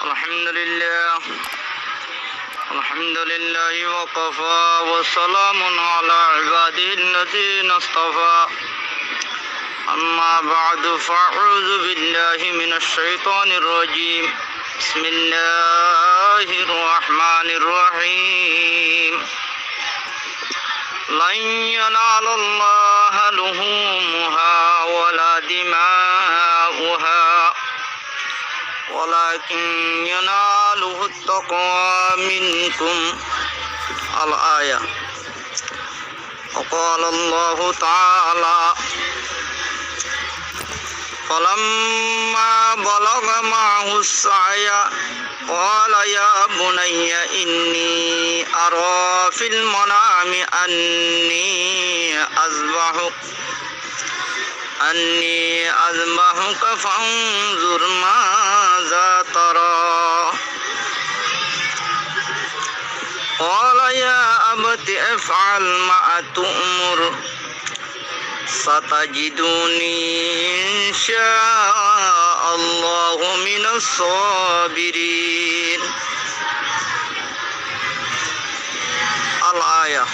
الحمد لله وكفى وسلام على عباده الذين اصطفى أما بعد فأعوذ بالله من الشيطان الرجيم بسم الله الرحمن الرحيم لن ينال الله لحومها ولا دماؤها ولكن يناله التقوى منكم الآية. وقال الله تعالى فلما بلغ معه السعي قال يا بني إني أرى في المنام أني أذبحك فانظر ماذا ترى. قال يا أبت افعل ما تؤمر ستجدني إن شاء الله من الصابرين الآية.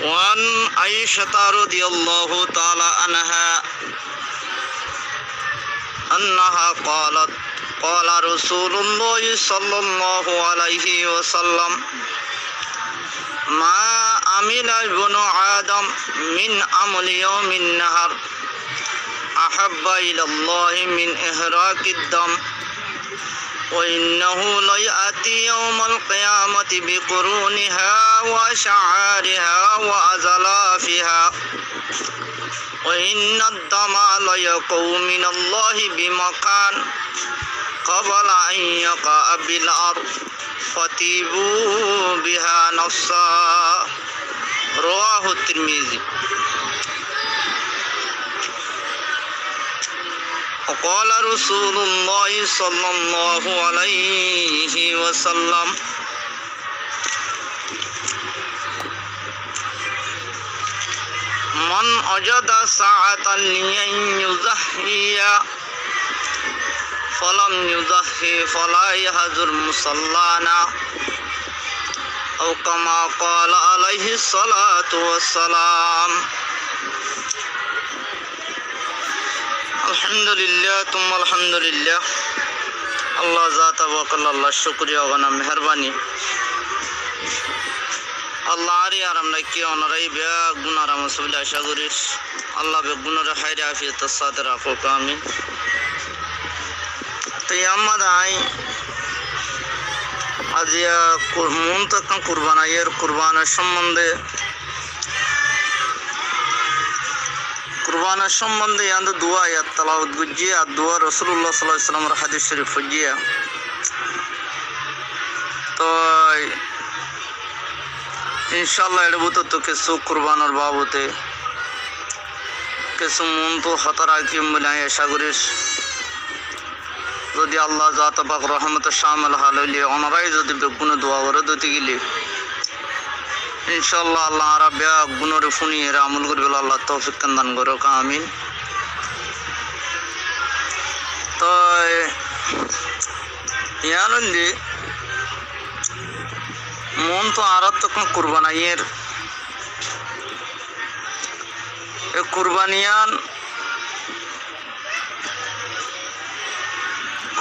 وعن عائشة رضي الله تعالى عنها أنها قالت قال رسول الله صلى الله عليه وسلم ما عمل ابن آدم من عمل يوم النهر أحب إلى الله من إحراق الدم وإنه ليأتي يوم القيامة بقرونها وشعارها وأزلافها وإن الدم ليقع من الله بمكان قبل أن يقع بالأرض فتيبوا بها نفسا. رواه الترمذي. وقال رسول الله صلى الله عليه وسلم من وجد ساعة ليضحي فلم يضحي فلا يهجر مصلانا أو كما قال عليه الصلاة والسلام. अल्हम्दुलिल्लाह तुम अल्हम्दुलिल्लाह अल्लाह ज़ात वकल अल्लाह शुक्रिया गना मेहरबानी अल्लाह आरी आराम रखी ओनराई बे गुनारा मसबिला शागुरिश अल्लाह बे गुनारा खैर आफियत साथ रखो आमीन। तो यामद आई आज या मुंतक कुर्बाना येर कुर्बाना संबंधे कुर्बाना संबंधे अंद दुआ या तलावत गुजिया दुआ रसूलुल्लाह सल्लल्लाहु अलैहि वसल्लम हदीस शरीफ गुजिया तो इंशाल्लाह एडबुतो तो केसु कुर्बान और बाबूते केसु मुन तो खतरा की मुलाय शागुरिश যদি আল্লাহ জাত পাক রহমত শামিল হাললি অনরাই যদি বেগুন দোয়া করে দতি গিলি ইনশাআল্লাহ আল্লাহ রাব্বিয়া গুণরে ফুনি এর আমল করবে আল্লাহ তৌফিক দান করো আমিন। তো ইয়ানলি মন তো আরাত কোন কুরবানিয়ের এ কুরবানিয়ান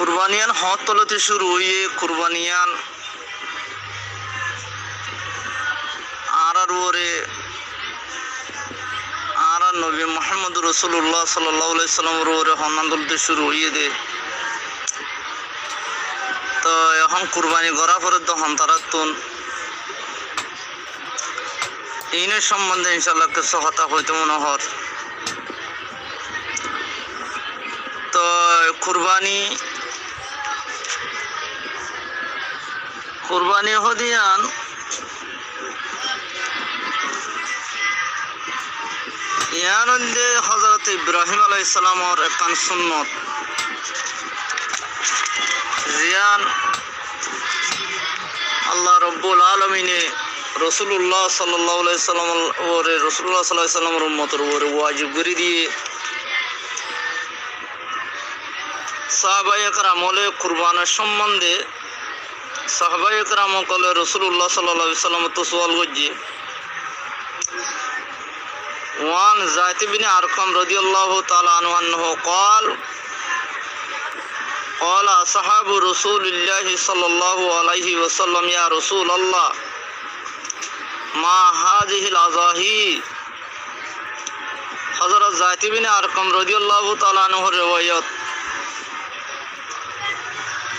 कुर्बानियान हाथ तलते शुरू हुई कुर्बानियान आरा नबी मोहम्मद रसूलुल्लाह सल्लल्लाहु अलैहि वसल्लम रे हन्नान तलते शुरू हुई दे। तो এখন কুরবানি করা পরে তো হন্তারাতুন ইনের সম্বন্ধে ইনশাআল্লাহ কিছু কথা হইতে মনে হয়। তো कुर्बानी हदियान यानंदे हजरत इब्राहिम अलैहिस्सलाम और एकान सुन्नत जियान अल्लाह रब्बुल आलमीने रसूलुल्लाह सल्लल्लाहु अलैहि वसल्लम और रसूलुल्लाह सल्लल्लाहु अलैहि वसल्लम उम्मतर और वाजिब করে দিয়ে সাহাবায়ে কেরামলে কুরবানের সম্বন্ধে সাহাবায়ে কেরাম কলে রাসূলুল্লাহ সাল্লাল্লাহু আলাইহি ওয়াসাল্লাম তো সওয়াল করছে ওয়ান যায়েদ বিন আরকাম রাদিয়াল্লাহু তাআলা আনহু قال قال أصحاب رسول الله صلى الله عليه وسلم يا رسول الله ما هذه الأضاحي হযরত যায়েদ বিন আরকাম রাদিয়াল্লাহু তাআলা আনহুর riwayat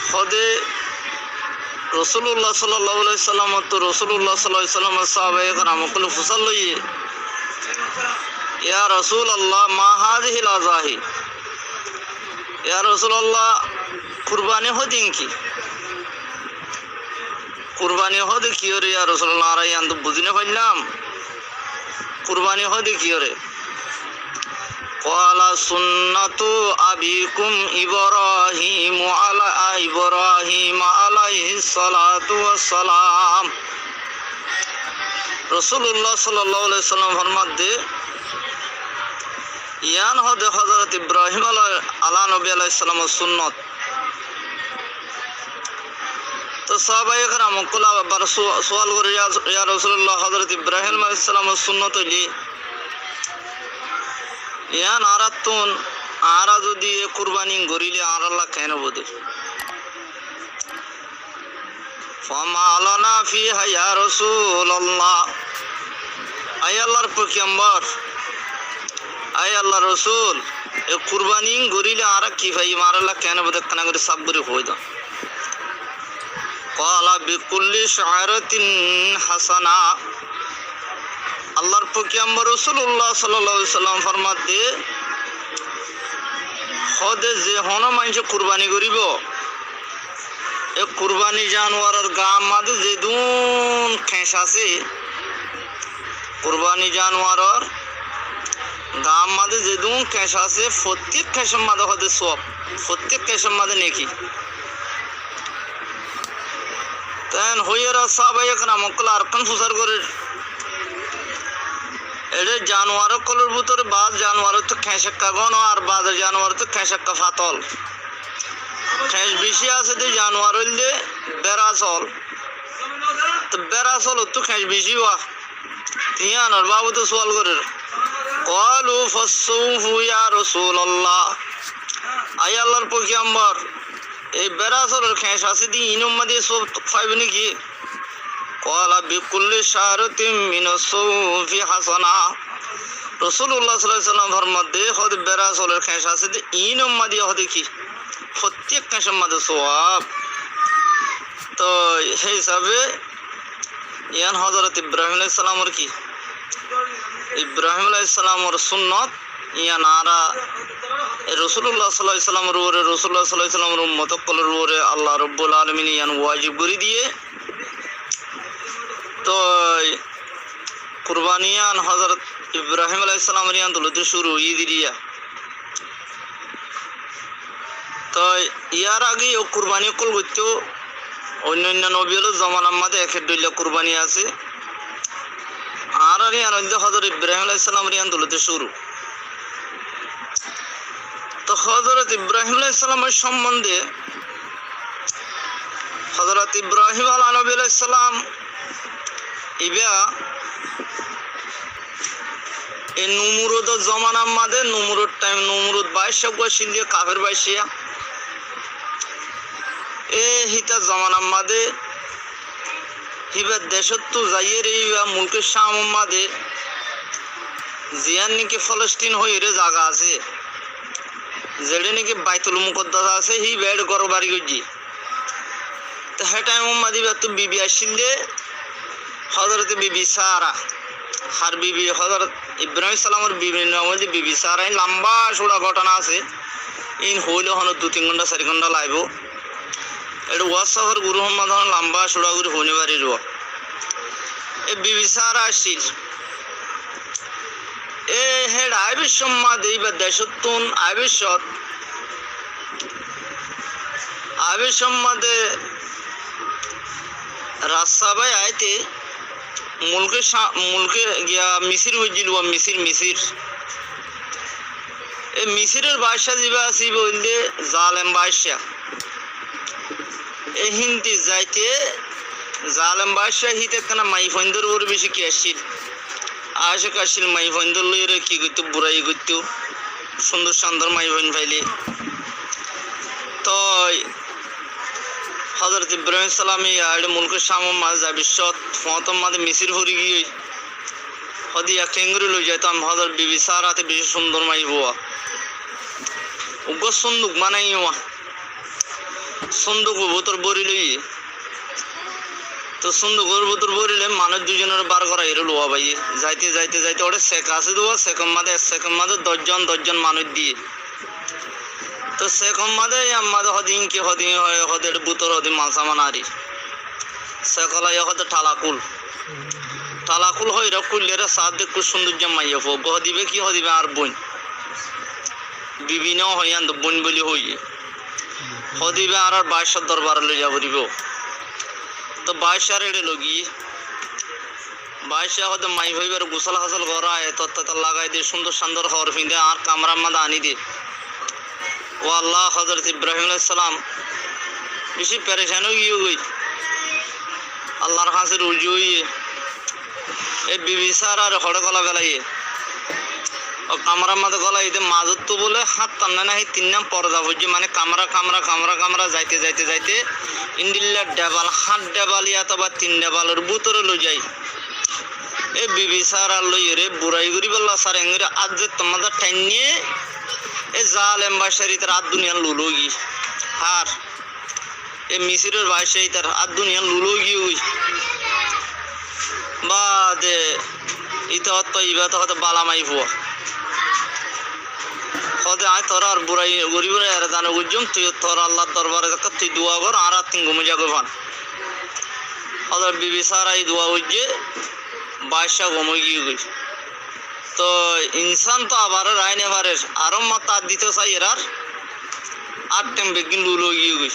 খোদে রাসূলুল্লাহ সাল্লাল্লাহু আলাইহি ওয়াসাল্লাম তো রাসূলুল্লাহ সাল্লাল্লাহু আলাইহি ওয়াসাল্লাম সাহাবায়ে কেরাম কলে ফুসাল লইয়ে ইয়া রাসূলুল্লাহ মা হাযিহিল আযাহি ইয়া রাসূলুল্লাহ কুরবানি হদিন কি কুরবানি হদে কি রে ইয়া রাসূলুল্লাহ আর ইয়ান তো বুঝিনে পাইলাম কুরবানি হদে কি রে قال سنة أبيكم إبراهيم على إبراهيم عليه الصلاة والسلام রাসূলুল্লাহ সাল্লাল্লাহু আলাইহি ওয়াসাল্লাম ফরমাতে ইয়ান হদে হযরত ইব্রাহিম আলা নবী আলাইহিস সালামের সুন্নাত তো সাহাবায়ে কেরাম কলা বার সওয়াল করে ইয়া রাসূলুল্লাহ হযরত ইব্রাহিম আলাইহিস সালামের সুন্নাত হইলি ইয়ান আরাতুন আরা যদি কুরবানি করিলে আর আল্লাহ কেন বদে ফামালানা ফিহা ইয়া রাসূলুল্লাহ আয় আল্লাহর পয়গম্বর আয় আল্লাহর রাসূল এ কুরবানি করিলে আর কি ভাই আর আল্লাহ কেন বদে কানা করে সব করে হই দাও ক্বালা বিকুল্লি শাআরাতিন হাসানা আল্লাহর পয়গম্বর রাসূলুল্লাহ সাল্লাল্লাহু আলাইহি ওয়াসাল্লাম ফরমাতে খোদে যে হন মানুষ কুরবানি করিব এ কুরবানি জানোয়ারের গাম মাঝে যে দুন খেস আছে কুরবানি জানোয়ারের গাম মাঝে যে দুন খেস আছে প্রত্যেক খেসের মাঝে হতে সব প্রত্যেক খেসের মাঝে নাকি তেন হইয়েরা সাহাবায়ে কেরাম কল আর কনফুসার করে এডে জানোয়ার কলের ভিতরে বাদ জানোয়ার তো খেঁসাক্কা গণ আর বাদ জানোয়ার তো খেঁসাক্কা ফাতল খেঁস বেশি আছে তো জানোয়ার হইলে বেড়াচল তো বেড়াচল তো খেঁস বেশি বা ইয়ানোর বাবু তো সোয়াল করে ক্বালু ফাসসুহু ইয়া রাসূলুল্লাহ আয় আল্লাহর পয়গম্বর এই বেড়াচলের খেঁস আছে দি ইনম্মা দিয়ে সব পাইবে নাকি ক্বালা বিকুল্লি শাআরাতিন মিনাস সুফি হাসানা রাসূলুল্লাহ সাল্লাল্লাহু আলাইহি ওয়াসাল্লাম ফরমাতে হদ বেরাসলের খেস আছে যে ইনম্মা দিয়ে হদে কি প্রত্যেক খেসের মধ্যে সওয়াব তো সেই হিসাবে ইয়ান হযরত ইব্রাহিম আলাইহিস সালামের কি ইব্রাহিম আলাইহিস সালামের সুন্নাত ইয়ান আরা রাসূলুল্লাহ সাল্লাল্লাহু আলাইহি ওয়াসাল্লামের উপরে রাসূলুল্লাহ সাল্লাল্লাহু আলাইহি ওয়াসাল্লামের উম্মত কলের উপরে আল্লাহ রাব্বুল আলামিন ইয়ান ওয়াজিব করে দিয়ে তো কুরবানিয়ান হযরত ইব্রাহিম আলাইহিস সালামের ইয়ান তুলতে শুরু ঈদ দিয়া তো ইয়ার আগে ও কুরবানি কল করতে অন্যান্য নবীদের জামানার মধ্যে এক দুইটা কুরবানি আছে আর ইয়ান হযরত ইব্রাহিম আলাইহিস সালামের ইয়ান তুলতে শুরু তো হযরত ইব্রাহিম আলাইহিস সালামের সম্বন্ধে হযরত ইব্রাহিম আলাইহিস সালাম ইবা এই নমরুদ জামানার মধ্যে নমরুদ টাইম নমরুদ 22 বছর দিয়ে কাফের বাইশিয়া এ হিতা জামানার মধ্যে হিবা দেশত তো যাইয়ে রে মুলকের শাম মধ্যে জিয়ান নাকি ফলস্তিন হইরে জায়গা আছে যেটা নাকি বাইতুল মুকদ্দাস আছে হি বেড ঘর বাড়ি গজি তো হে টাইম মধ্যে তো বিবি আসিলে হযরত বিবি সারা হার বিবি হযরত ইব্রাহিম সালামের বিবি নাম যে বিবি সারা লম্বা সোড়া ঘটনা আছে ইন হইলে হন 2-3 ঘন্টা 4 ঘন্টা লাইব এটা ওয়াসফর গুরু মোহাম্মদ লম্বা সোড়া করে হইনে পারি রো এ বিবি সারা আসিল এ হেড আইবিশম মাদে বা দেশতুন আইবিশম মাদে রাসাবাই আইতে মুলকে গিয়া মিসির হইছিল মিসির এই মিসিরের বাদশা যিবা আছি বললে জালেম বাদশা এই হিন্দি যাইতে জালেম বাদশা হিতে কেন মাই ফন্দর ওর বেশি কি আসছিল আশেক আসছিল মাই ফন্দর লইরে কি করতো বুড়াই করতো সুন্দর সুন্দর মাই বোন ফাইলে তো হযরত ইব্রাহিম সালামী আইডে মুলকের সামনে মাঝে যাবি সৎ ফতম মাঝে মিসির ভরি গিয়ে হদিয়া কেঙ্গুরি লই যাইতাম হযরত বিবি সারাতে বেশি সুন্দর মাই বুয়া উগ্র সুন্দুক বানাই সুন্দুক বোতর বরি লই তো সুন্দুকের বোতর বরিলে মানুষ দুজনের বার করা এর লোয়া ভাই যাইতে যাইতে যাইতে ওটা শেখ আছে দেওয়া শেখের মাঝে 10জন মানুষ দিয়ে তো শেখের মাঝে আমাদের হদিন কি হদিন হয় হদের বুতর হদি মালসামান আরি শেখলাই হতে টালাকুল হয়ে কুললে সাত দেখ খুব সৌন্দর্য মাইয়া ফো হদিবে কি হদিবে আর বোন বিভিন্ন হইয়ান বোন বলি হইয়ে হদিবে আর বাদশার দরবার লই যাব দিব তো বাদশার এড়ে লগি বাদশা হতে মাই ভাইবার গোসল হাসল করা তত্তা লাগাই দিয়ে সুন্দর সুন্দর খবর ফিন্দে আর কামরার মাঝে আনি দে ও আল্লাহ হযরত ইব্রাহিম আলাইহিস সালাম বেশি পেরেশান হয়ে গই আল্লাহর কাছে রুজু হইয়ে এই বিবি সার আর হড়ে গলা বেলাইয়ে ও কামরার মাঝে গলা এতে মাজত তো বলে হাত টান্না না তিন নাম পর্দা বুঝছে মানে কামরা যাইতে যাইতে যাইতে ইন্ডিল্লা ডেবাল হাত ডেবালিয়া অথবা 3 ডেবালের বুতরে লই যাই এই বিবি সার আর লই রে বুড়াই গরি বল্লা সার এঙ্গরে আজ যে তোমাদের ঠাইনিয়ে এই জালেম বাদশারি তার আদ দুনিয়ার লুলোগি আর এই মিসিরের বাদশাই তার আদ দুনিয়ার লুলোগি ওই বাদে ইতে হত ইবা তো হত বালামাই ভুয়া হতে আয় তোরা আর বুড়াই গরিব আর জানো গুজম তুই তোর আল্লাহর দরবারে তুই দোয়া কর আর তিন ঘুমে যাগো ভান হযরত বিবি সারাই দোয়া হইছে বাদশা ঘুমে গিয়ে গই তো ইনসান তো আবার রাইনে পারে আরো মাতা দিতে চাই এরার আর টেম বেগিন লুলো গিয়ে গই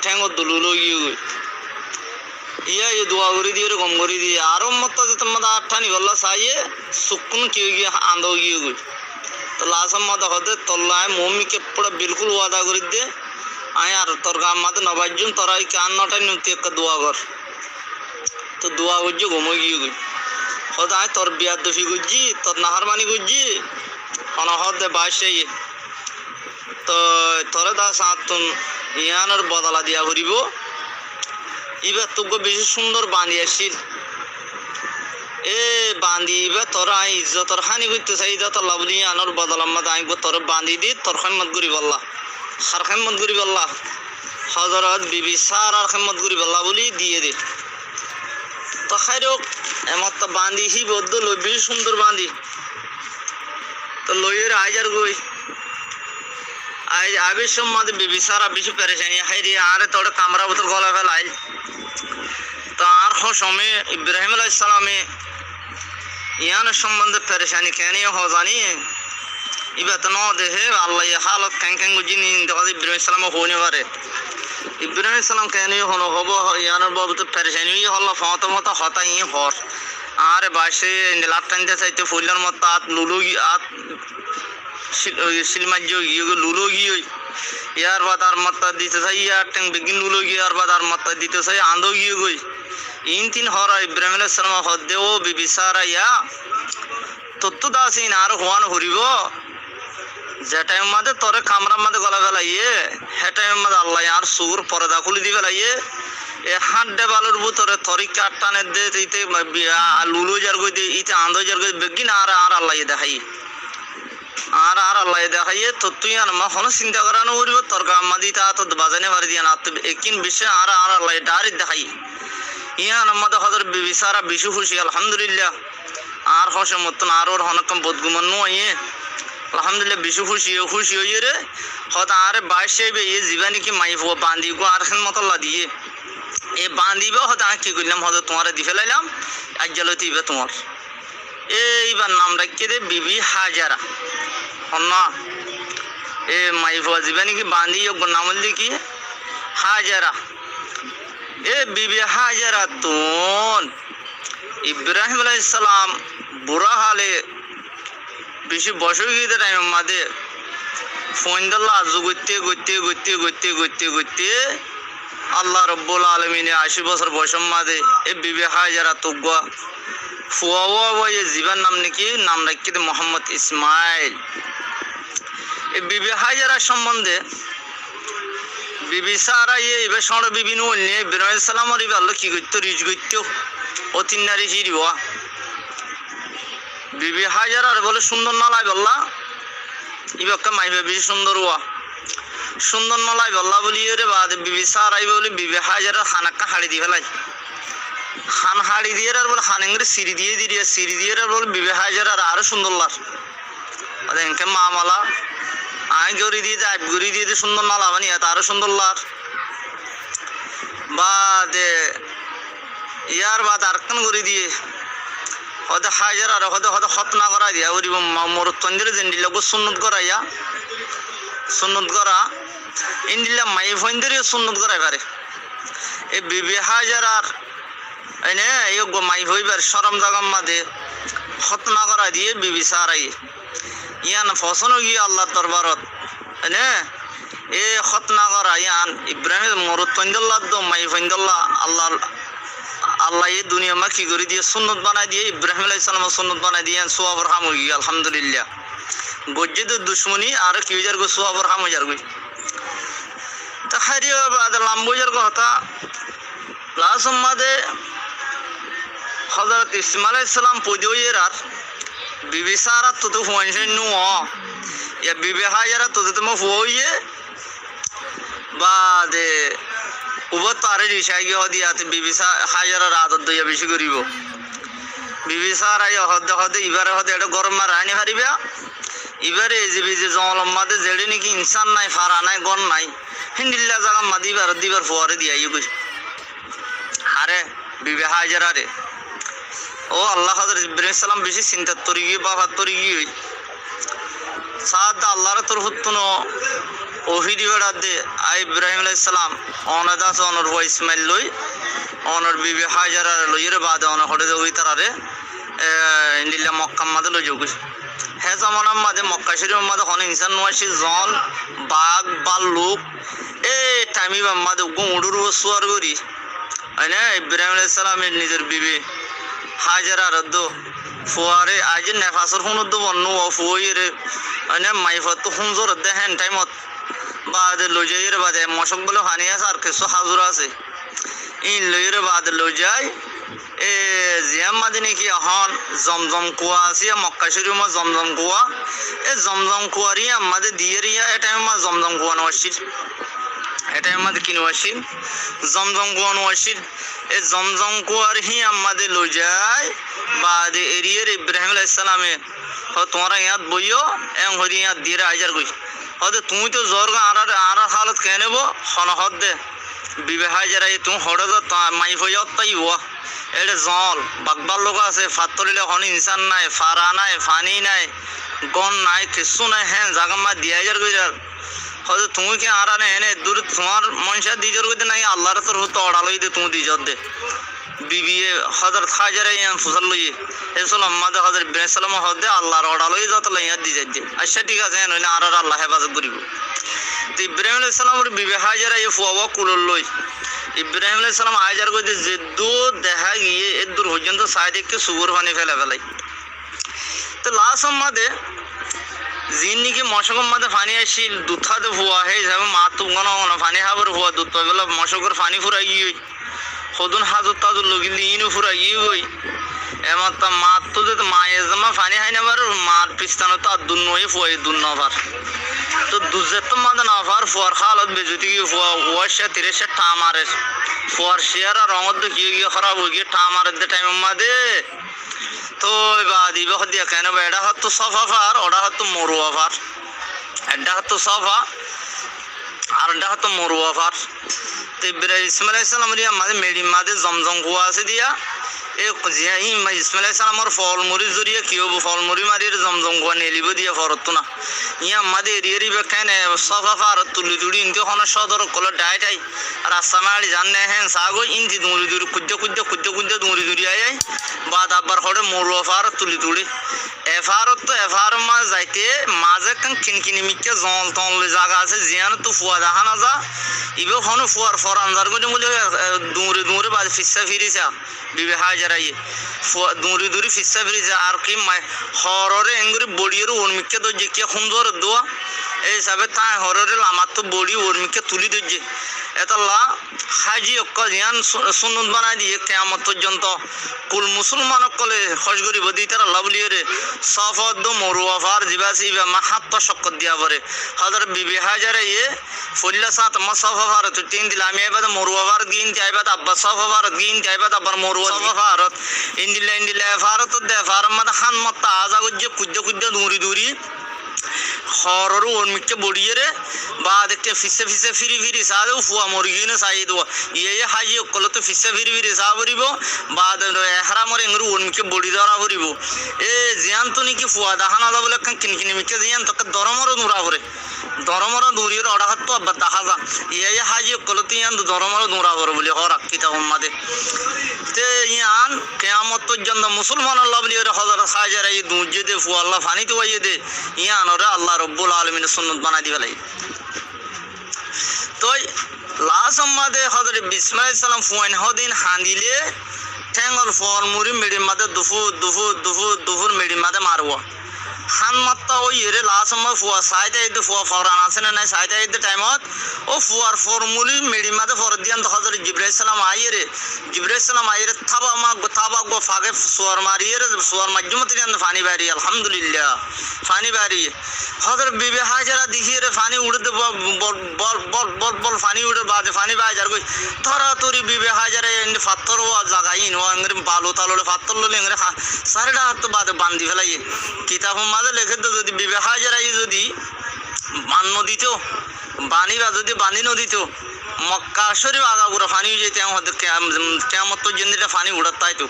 ঠ্যাঙ্গত লুলো গিয়ে গই ইয়া এই দোয়া করে দিয়ে গম করে দিয়ে আরো মাতা যে তোমার আঠানি গল্লা চাইয়ে সুকুন কি গিয়ে আন্দো গিয়ে গই তো লাসম মাতা হতে তল্লায় মম্মিকে পুরো বিলকুল ওয়াদা করে দে আয় আর তোর গাম মাতে নবাইজুম তোরা এই কান নটাই নিতে একটা দোয়া কর তো দোয়া করছি ঘুমো গিয়ে গই হতে আয় তোর বিয়ার দফি করছি তোর নাহারমানি করছি অনহদে বাসাই তো তোরে দা সাতুন ইয়ানোর বদলা দিয়া করিব এবার তোকে বেশি সুন্দর বাঁধি আসছিল এ বাঁধি এবার তোরা ইজ্জতর হানি করতে চাই তোর লাভলি আনোর বদলার মধ্যে আইব তোর বাঁধি দি তোর খেমত করি বললা সার খেমত করি বললা হযরত বিবি সার আর খেমত করি বললা বলি দিয়ে দে তো খাইরক এমত তো বাঁধি হি বদ্ধ লই বেশি সুন্দর বাঁধি তো লইয়ের আইজার গই আই আবির সম্মাদে বিবি সারা বেশি পেরেশানি হাইরে আরে তোর কামরা বোতল গলা ফেলাই তো আর সময় ইব্রাহিম আলাইহিস সালামে ইয়ানের সম্বন্ধে পেরেশানি কেন হো জানি ইবা তো ন দেহে আল্লাহ হালত ক্যাং গুজিনি দেখো ইব্রাহিম সালাম হনে পারে ইব্রাহিম সালাম কেন হনো হব ইয়ানের বাবদ পেরেশানি হল ফতমত হতাই হর আরে বাসে লাটানতে চাইতে ফুলের মত আত লুলুগি আত সিলমাজ্য গিয়ে লুলো গিয়ে ইয়ার বাদ আর মাত্রা দিতে চাই ইয়ার ট্যাং বেগিন লুলো গিয়ে আর বাদ আর মাত্রা দিতে চাই আন্দো গিয়ে গই ইন তিন হরা ইব্রাহিম আলাইহিস সালাম হদে ও বিবি সারা ইয়া তত্তু দাসিন আর হওয়ান হরিব যে টাইম মাঝে তোরে কামরার মাঝে গলা ফেলাইয়ে হে টাইম মাঝে আল্লাহ আর সুর পর্দা খুলি দি ফেলাইয়ে এ হাত ডেবালোর ভিতরে তরি কাটানের দে ইতে লুলো যার গই দে ইতে আন্দো যার গই বেগিন আর আল্লাহ দেখাই আর আল্লাহ দেখাইয়ে তো তুই আর মা হন চিন্তা করানো করিব তোর গাম্মা দিতে তো বাজানে পারি দিয়া না তো একিন বিষয় আর আল্লাহ ডারি দেখাই ইয়ান আমাদের হযরত বিবি সারা বিশু খুশি আলহামদুলিল্লাহ আর হসে মতন আর ওর হনকম বদগুমান নয় আলহামদুলিল্লাহ বিশু খুশি হইয়ে রে হত আর বাসেবে এ জীবানি কি মাই বান্ধি গো আর মতল্লা দিয়ে এ বান্ধিবে হত আর কি করলাম হয়তো তোমার দি ফেলাইলাম আজ জ্বালতে তোমার এইবার নাম রাখিয়ে দে বিবি হাজারা না এ মাই ফুয়া জীবানি কি বান্ধি নাম বললি কি হাজারা এ বিবি হাজারা তুন ইব্রাহিম আলাইহিস সালাম বুড়া হালে বেশি বসে গিয়ে টাইম মাদে ফোন দল্লা আজু করতে আল্লাহ রব্বুল আলমিনে 80 বছর বয়সের মাদে এ বিবে হাজারা তুগুয়া ফুয়া জীবন নাম নাকি নাম রাখি মোহাম্মদ ইসমাইল। এই বিবি হাজারা সম্বন্ধে বিবি সারা এবার সড় বিবি নিয়ে ইব্রাহিম সালামর ইবে আল্লাহ কি করতো রিজ করতো অতি নারী চিরিবা বিবি হাজারার বলে সুন্দর নালাই বললা ইবাক্কা মাইবে বেশি সুন্দর ওয়া সুন্দর নালাই বললা বলি রে বাদ বিবি সারাই বলে বিবি হাজারা হানাক্কা হাড়ি দিয়ে ফেলাই খান হাড়ি দিয়ে আর বলে হানেঙ্গরে সিঁড়ি দিয়ে আর বলে বিবে হাজার আর আরো সুন্দর লার এনকে মামালা আই গড়ি দিয়ে আইব গড়ি দিয়ে সুন্দর না লাভানি এত আরো সুন্দর লার বাদে ইয়ার বাদ আরেকখান গড়ি দিয়ে হয়তো হাজার আর হয়তো হত না করা দিয়া ওরি মরুত্তন্দিরে জেন্ডিলা গো সুন্নত করা ইন্দিলা মাই ফন্দিরে সুন্নত করাই পারে এই বিবে হাজার আর এনে এই মাই হইবার সরম জাগাম মাদে খতনা করা দিয়ে বিবি সারাই ইয়ান ফসনও গিয়ে আল্লাহ দরবারত এনে এ খতনা করা ইয়ান ইব্রাহিম মরুত্তন্দাল্লাহ দো মাই ফন্দাল্লাহ আল্লাহ এই দুনিয়া মা কি করে দিয়ে সুন্নত বানাই দিয়ে ইব্রাহিম আলাইহিস সালাম সুন্নত বানাই দিয়ে সোয়াবর হাম হয়ে গিয়ে আলহামদুলিল্লাহ গজ্জিদের দুশ্মনী আর কি যার গো সোয়াবর হাম যার গই তা হারিয়ে বাদ লাম্বুজার কথা প্লাস মাদে হযরত ইসমাইল আলাইহিস সালাম পদিয়ের আর বিবি সারা তো ফোনছেন নু ইয়া বিবি হাজারা তো তুমি ফুয়ে বাদে উব তারে রিসাই গিয়ে দিয়াতে বিবি হাজারা আদত দইয়া বেশি করিব বিবি সারা হদে ইবারে হদে এটা গরম মার আনি হারিবা ইবারে যে বিজে জলম মাদে জেডে নাকি ইনসান নাই ফারা নাই গন নাই হিন্দিল্লা জায়গা মাদিবার দিবার ফুয়ারে দিয়াই গই আরে বিবি হাজারা রে ও আল্লাহ হযরত ইব্রাহিম সালাম বেশি চিন্তা তরি গিয়ে বাবা তরি গিয়ে সাদ আল্লাহর তরফতুনো ওহিদি বেড়া দে আই ইব্রাহিম আলাইহিস সালাম অনাদাস অনর ওয়া ইসমাইল লই অনর বিবি হাজারা লইরে বাদ অন হড়ে ওই তারারে ইন্দিল্লা মক্কা মাদে লই যোগ হে জামানার মাদে মক্কা শরীফ মাদে হন ইনসান নওয়াসি জন বাঘ বালুক এ টাইমি মাদে গুড়ুর সুয়ার গরি আইনা ইব্রাহিম আলাইহিস সালামের নিজের বিবি হাজারা রদ্দ ফুয়ারে আজ নেফাসর হুনুদ্দ বন্নু ও ফুয়েরে মানে মাইফত হুনজর দেহেন টাইমত বাদ লইয়ের বাদে মশক বলে হানি আছে আর কিছু হাজুর আছে ইন লইয়ের বাদ লই যায় এ জিয়াম মাদিনে কি হন জমজম কুয়া আছে মক্কা শরীফ মা জমজম কুয়া এ জমজম কুয়ারি আমাদের দিয়ে রিয়া এ টাইম মা জমজম কুয়া নওয়াসির এটা আমাদের কিনো আসিল জমজম কুয়া নওয়াসির এ জমজম কুয়ার হি আমাদের লই যায় বাদ এরিয়ার ইব্রাহিম আলাইহিস সালামে তোমরা ইয়াত বইও এং হরি ইয়াত দিয়ে আইজার গই হদে তুমি তো জোর আর হালত কে নেব হনহদ দে বিবে হাজারা তুমি হড়ে মাই হইয়ত পাইব এটা জল বাগবার লোক আছে ফাতলিলে হন ইনসান নাই ফারা নাই ফানি নাই গন নাই কিছু নাই হ্যাঁ জাগা মা দিয়ে আইজার গইরার হয়তো তুমি কি আর এনে দূর তোমার মনসা দিজর গই নাই আল্লাহর তরফ তো অড়ালই দে তুমি দিজর দে বিবি হযরত হাজারা ইয়ান ফুসল লই এসল আম্মাদে হযরত ইব্রাহিম সালাম হদে আল্লাহর অড়ালই যত লইয়া দি যাই আচ্ছা ঠিক আছে নইলে আর আল্লাহ হেফাজত করিব তো ইব্রাহিম আলাইহিস সালামের বিবি হাজারা এই ফুয়া কুলল লই ইব্রাহিম আলাইহিস সালাম হাজার কইতে যে দু দেখা গিয়ে এর দূর পর্যন্ত সাইডে কে সুবর পানি ফেলাই তো লাস্ট আম্মাদে জিন্নিকে মশকর মাঝে পানি আসিল দুথাতে ফুয়া হে যাবে মা তো গণ পানি খাবার ফুয়া দুধ বেলা মশকর পানি ফুরাই গিয়ে সদুন হাজত তাজুর লগিলি ইনু ফুরাই গিয়ে গই এমন তা মাত তো যে মা এজমা পানি খাই নেবার মার পিস্তানো তো আর দুন নয় ফুয়াই দুন নভার তো দুজের তো মাঝে নভার ফুয়ার খালত বেজুতি গিয়ে ফুয়া ওয়াশা তিরেশা টা মারে ফুয়ার শেয়ার আর রঙত গিয়ে গিয়ে খারাপ হয়ে গিয়ে টা মারের দে টাইম মাদে তো এবার দিবে দিয়া কেন এটা হতো সফা ফার ওটা হতো মরুয়া ফার এটা হতো সফা আর এটা হতো মরুয়া ফার তো ইসমাইল আলাইহিস সালাম রিয়া মাঝে মেডি মাঝে জমজম কুয়া আছে দিয়া এই ইসমাইল আলাইহিস সালামর ফল মুড়ি জড়িয়ে কি হবো ফল মুড়ি মারিয়ে জমজম কুয়া নেলিব দিয়া ফরত না ইয়া মাঝে এরিয়ারি বেখান সফা ফার তুলি তুলি ইনতে হন সদর কল ডাইটাই রাস্তা মারি জানে হ্যাঁ সাগো ইনতি দুড়ি দুড়ি কুদ্দে দুড়ি আয় বাদ আবার হড়ে মরুয়া ফার তুলি তুলি এফার মাঝ যাইতে মাঝে কান কিনকিনি মিকে জল তল জায়গা আছে জিয়ান তো ফুয়া দেখা না যা ইবে হনো ফুয়ার ফরানজার করে বলে দূরে দূরে বাজে ফিসা ফিরিছা বিবে হাজারাই ফুয়া দূরে দূরে ফিসা ফিরিছা আর কি হররে এঙ্গুরি বড়িয়ের ওরমিকে তো যে কি সুন্দর দোয়া এই হিসাবে তা হররে আমার তো বড়ি ওরমিকে তুলি দইছে এতলা হাজি অক্ক জিয়ান সুন্নত বানাই দিয়ে কিয়ামত পর্যন্ত কুল মুসলমান অকলে খোঁজ করিব দি তারা লাভলিয়ে সফদ মরুয়াফার জিবাসি বা মাহাত্ম শক্কত দিয়া পরে হজর বিবি হাজারে ইয়ে ফুল্লা সাত মসফা ভারত তিন দিল আমি আইবাদ মরুয়া ভারত গিন আইবাদ আব্বা সফা ভারত গিন আইবাদ আব্বার মরুয়া ভারত ইন্দিলা ভারত দে ভারত মাদ খান মত আজা গুজ্জে কুজ্জে কুজ্জে দূরি দূরি হরর ওরমিকে বড়িয়ে রে বা দেখতে ফিসে ফিসে ফিরি ফিরি সাদেও ফুয়া মুরগিনে সাই দেবো ইয়ে হাজি অকল তো ফিসে ফিরি ফিরি সা ভরিব বা এহারামর এঙ্গুরি ওরমিকে বড়ি ধরা ভরিব এ জিয়ান তো নাকি ফুয়া দেখা না যাবলে কিনকিনি মিকে জিয়ান তোকে দরমরও দূরা ভরে দরমরও দূরিয়ে অডাহাত তো আব্বা দেখা যা ইয়ে হাজি অকল তো ইয়ান দরমরও দূরা ভরে বলে হরাক কিতা হম্মাদে তে ইয়ান কিয়ামত পর্যন্ত মুসলমান আল্লাহ বলি হজরত হাজার এই দুজে দে ফুয়া আল্লাহ ফানি তো ওয়াইয়ে দে ইয়ান ওরা আল্লাহ রব্বুল আলমিনের সুন্নত বানাই দিবে লাই তো লাস্ট আমাদে হজরত বিসমিল্লাহির সালাম ফুয়াইন হদিন হান্দিলে ঠ্যাঙ্গল ফল মুড়ি মেডির মাদে দুফুর মেডির মাদে মারবো হান মাত্তা ওই এরে লাস্ট সময় ফুয়া সাইতে এই ফুয়া ফরান আছে না নাই সাইতে এই টাইমত ও ফুয়ার ফরমুলি মেডি মাদে ফর দিয়ান তো হযরত জিবরাইল সালাম আইরে জিবরাইল সালাম আইরে থাবা গো ফাগে সুয়ার মারিয়ে সুয়ার মাধ্যমতে দিয়ান ফানি বাড়ি আলহামদুলিল্লাহ ফানি বাড়ি হযরত বিবি হাজারা দেখিয়ে রে ফানি উড়ে দে বল ফানি উড়ে বাদে ফানি বাজার কই ধরা তোরি বিবি হাজারে এন্ড ফাত্তর ও জাগাইন ও আঙ্গরে বালু তাললে ফাত্তর ললে আঙ্গরে সারেডা হাত বাদে বান্ধি ফেলাই কিতাব মাঝে লেখে তো যদি বিবে হাজারাই যদি বান নদীত বাণী বা যদি বাণী নদীত মক্কা শরীফ আগাগুড়া ফানি যেতে আমাদের কেমত জিন্দিটা ফানি উড়াত তাই তো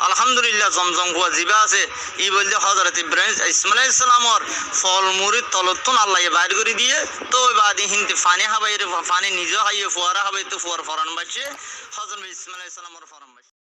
আলহামদুলিল্লাহ জমজম কুয়া জিবা আছে ই বলতে হজরত ইব্রাহিম ইসমাইল ইসলামর ফল মুড়ি তলতুন আল্লাহ বাইর করে দিয়ে তো বাদি হিন্দি ফানি হাবাই ফানি নিজেও হাইয়ে ফুয়ারা হাবাই তো ফুয়ার ফরান বাসে হজরত ইসমাইল ইসলামর ফরান